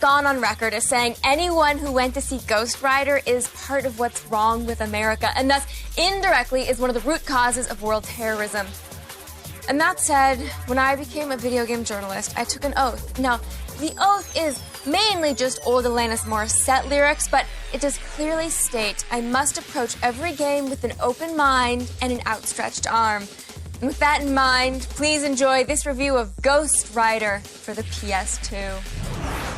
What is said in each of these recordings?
gone on record as saying anyone who went to see Ghost Rider is part of what's wrong with America, and thus indirectly is one of the root causes of world terrorism. And that said, when I became a video game journalist, I took an oath. Now, the oath is mainly just old Alanis Morissette lyrics, but it does clearly state I must approach every game with an open mind and an outstretched arm. And with that in mind, please enjoy this review of Ghost Rider for the PS2.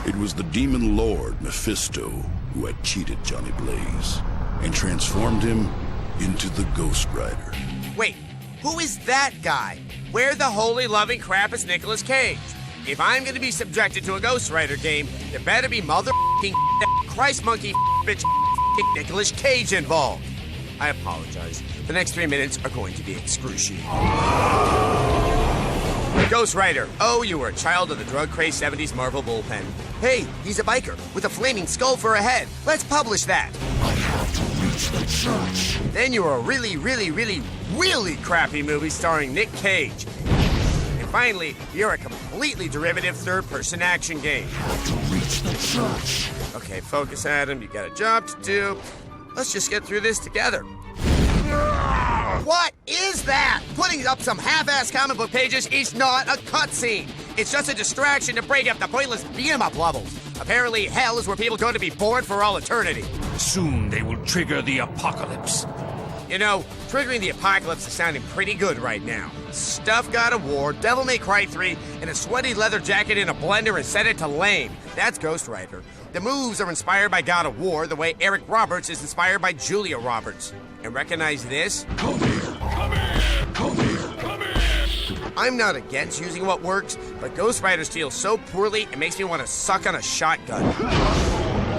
It was the demon lord Mephisto who had cheated Johnny Blaze and transformed him into the Ghost Rider. Wait, who is that guy? Where the holy loving crap is Nicolas Cage? If I'm gonna be subjected to a Ghost Rider game, there better be mother***ing Christ monkey bitch Nicolas Cage involved. I apologize. The next 3 minutes are going to be excruciating. Ghost Rider. Oh, you were a child of the drug-crazed 70s Marvel bullpen. Hey, he's a biker with a flaming skull for a head. Let's publish that. I have to reach the church. Then you were a really crappy movie starring Nick Cage. And finally, you're a completely derivative third-person action game. I have to reach the church. Okay, focus, Adam. You got a job to do. Let's just get through this together. What is that? Putting up some half-ass comic book pages is not a cutscene. It's just a distraction to break up the pointless beat-em-up levels. Apparently, hell is where people go to be bored for all eternity. Soon they will trigger the apocalypse. You know, triggering the apocalypse is sounding pretty good right now. Stuff God of War, Devil May Cry 3, and a sweaty leather jacket in a blender and set it to lame. That's Ghost Rider. The moves are inspired by God of War the way Eric Roberts is inspired by Julia Roberts. And recognize this? Come here. Come here. Come here. Come here. I'm not against using what works, but Ghost Rider steals so poorly it makes me want to suck on a shotgun.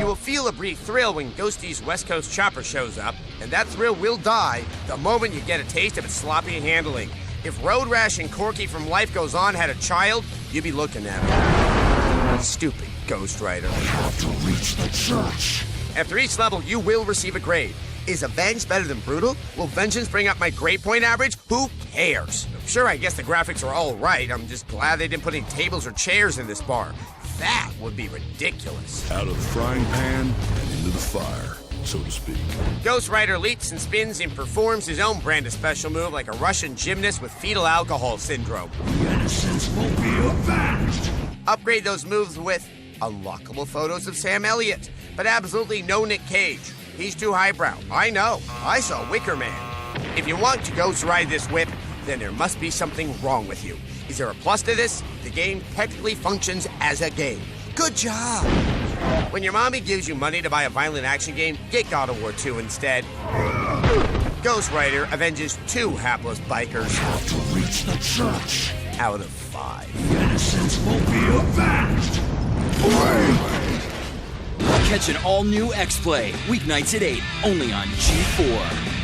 You will feel a brief thrill when Ghosty's West Coast chopper shows up, and that thrill will die the moment you get a taste of its sloppy handling. If Road Rash and Corky from Life Goes On had a child, you'd be looking at him. Stupid Ghost Rider. I have to reach the church. After each level, you will receive a grade. Is Avenge better than Brutal? Will Vengeance bring up my grade point average? Who cares? Sure, I guess the graphics are all right. I'm just glad they didn't put any tables or chairs in this bar. That would be ridiculous. Out of the frying pan and into the fire, so to speak. Ghost Rider leaps and spins and performs his own brand of special move like a Russian gymnast with fetal alcohol syndrome. The innocents will be avenged. Upgrade those moves with unlockable photos of Sam Elliott, but absolutely no Nick Cage. He's too highbrow. I know. I saw Wicker Man. If you want to Ghost Ride this whip, then there must be something wrong with you. Is there a plus to this? The game technically functions as a game. Good job. When your mommy gives you money to buy a violent action game, get God of War 2 instead. Ghost Rider avenges 2 hapless bikers. I have to reach the church. Out of 5. The innocents will be avenged. Catch an all-new X-Play, weeknights at 8, only on G4.